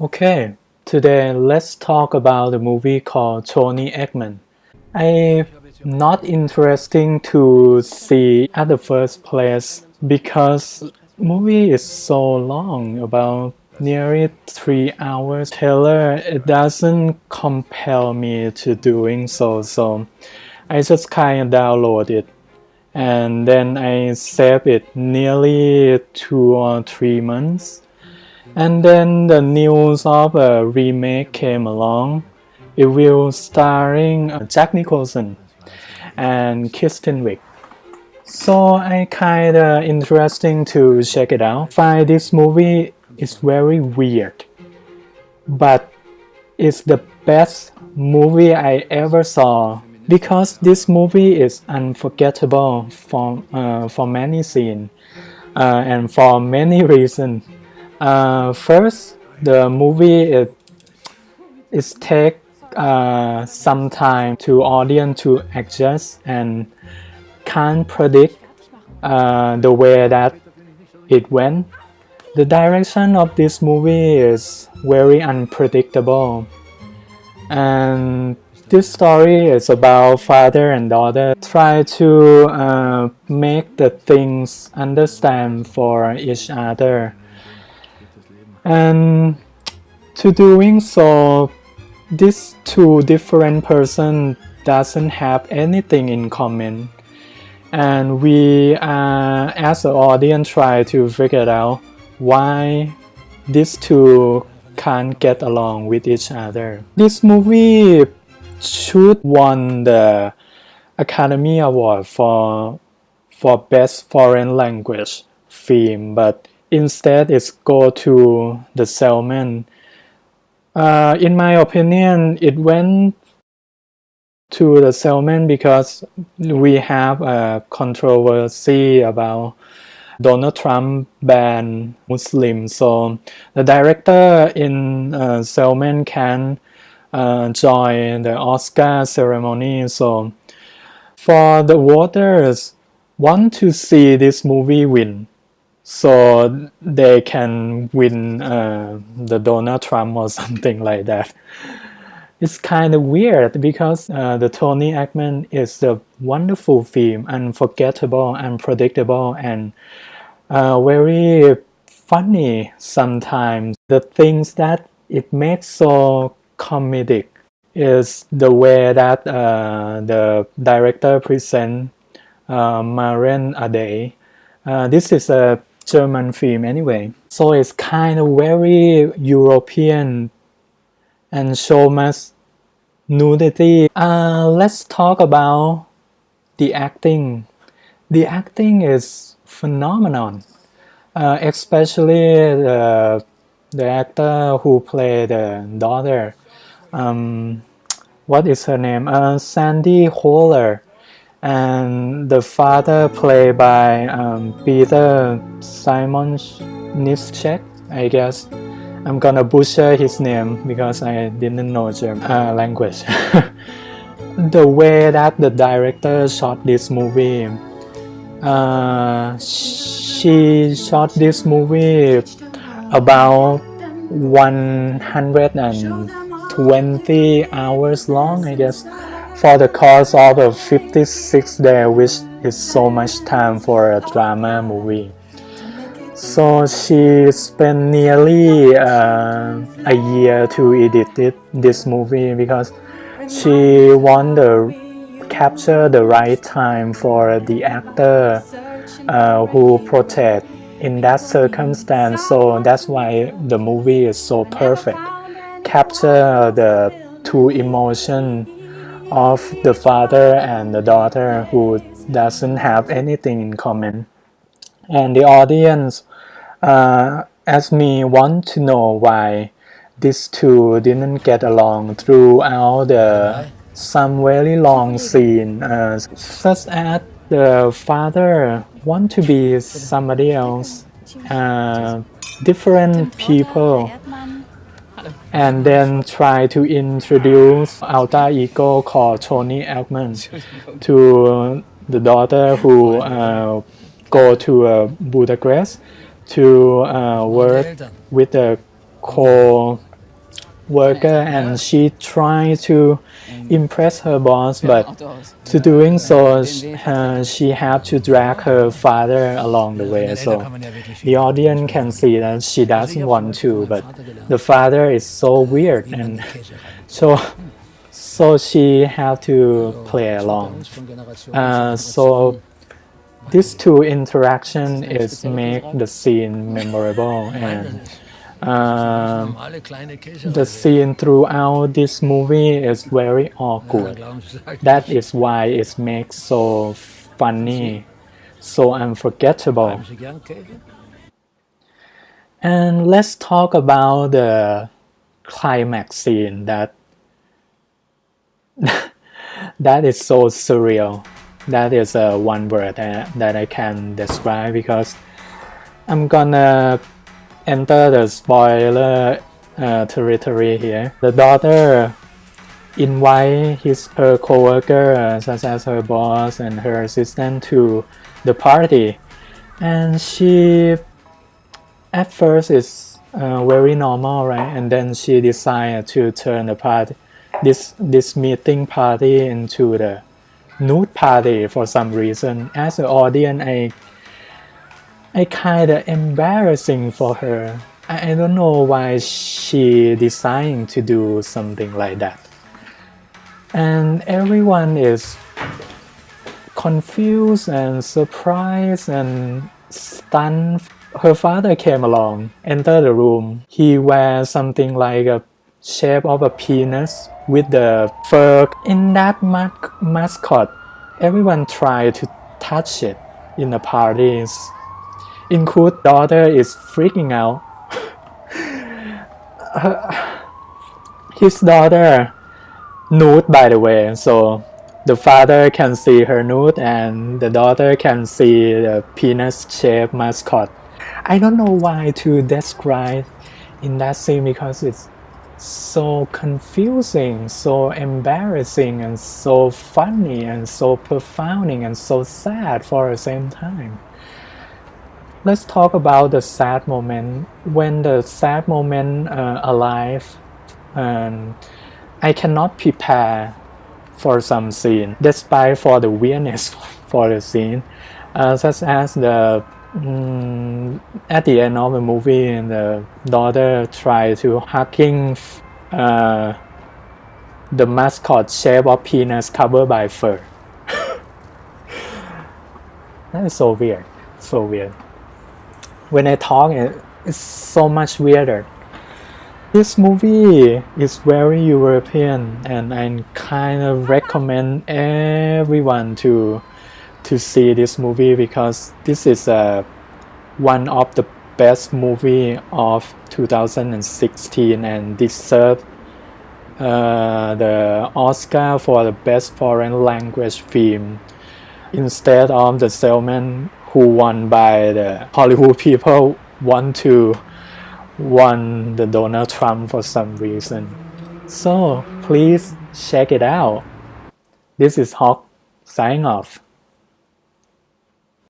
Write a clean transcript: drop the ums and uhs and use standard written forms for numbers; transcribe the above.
Okay, today let's talk about a movie called Toni Erdmann. I'm not interesting to see at the first place because movie is so long, about nearly 3 hours. Taylor, it doesn't compel me to doing so I just kind of download it and then I save it nearly 2 or 3 months. And then the news of a remake came along. It will starring Jack Nicholson and Kristen Wiig. So I kinda interesting to check it out. Find this movie is very weird, but it's the best movie I ever saw because this movie is unforgettable for many scenes and for many reasons. First, the movie is take some time to audience to adjust and can't predict the way that it went. The direction of this movie is very unpredictable, and this story is about father and daughter try to make the things understand for each other. And to doing so, these two different person doesn't have anything in common, and we as an audience try to figure out why these two can't get along with each other. This movie should won the Academy Award for Best Foreign Language film, but instead it's go to The Salmon. In my opinion, it went to The Salmon because we have a controversy about Donald Trump ban Muslims. So the director in Salmon can join the Oscar ceremony. So for the voters want to see this movie win, so they can win the Donald Trump or something like that. It's kind of weird because the Toni Erdmann is a wonderful film, unforgettable, unpredictable, and very funny sometimes. The things that it makes so comedic is the way that the director presents Maren a Day. This is a German film anyway, so it's kind of very European and show much nudity. Let's talk about the acting. The acting is phenomenal, especially the actor who played the daughter. What is her name? Sandy Holler. And the father played by Peter Simonschek, I guess. I'm gonna butcher his name because I didn't know German language. The way that the director shot this movie, she shot this movie about 120 hours long, I guess, for the course of a 56 days, which is so much time for a drama movie. So she spent nearly a year to edit this movie because she wanted to capture the right time for the actor who protect in that circumstance. So that's why the movie is so perfect. Capture the two emotions of the father and the daughter who doesn't have anything in common. And the audience, as me, want to know why these two didn't get along throughout some very long scene, such as the father want to be somebody else, different people, and then try to introduce alter ego called Toni Erdmann to the daughter who go to Budapest to work with the worker, and she tried to impress her boss, but to doing so she had to drag her father along the way. So the audience can see that she doesn't want to, but the father is so weird, and so she had to play along. So these two interaction is make the scene memorable, and the scene throughout this movie is very awkward. That is why it makes so funny, so unforgettable. And let's talk about the climax scene that is so surreal. That is one word that I can describe, because I'm gonna enter the spoiler territory here. The daughter invite her co-worker, such as her boss and her assistant, to the party, and she at first is very normal, right? And then she decided to turn the party, this meeting party, into the nude party for some reason. As an audience, I kind of embarrassing for her. I don't know why she deciding to do something like that. And everyone is confused and surprised and stunned. Her father came along, entered the room. He wears something like a shape of a penis with the fur. In that mascot, everyone tried to touch it in the parties. Include daughter is freaking out. His daughter nude, by the way, so the father can see her nude and the daughter can see the penis-shaped mascot. I don't know why to describe in that scene, because it's so confusing, so embarrassing, and so funny, and so profounding, and so sad for the same time. Let's talk about the sad moment. When the sad moment arrives, I cannot prepare for some scene, despite for the weirdness for the scene, such as the at the end of the movie, the daughter tried to hugging the mascot shape of penis covered by fur. That is so weird, so weird. When I talk, it's so much weirder. This movie is very European, and I kind of recommend everyone to see this movie, because this is one of the best movie of 2016 and deserve the Oscar for the best foreign language film, instead of The Salesman, who won by the Hollywood people won the Donald Trump for some reason. So please check it out. This is Hawk signing off.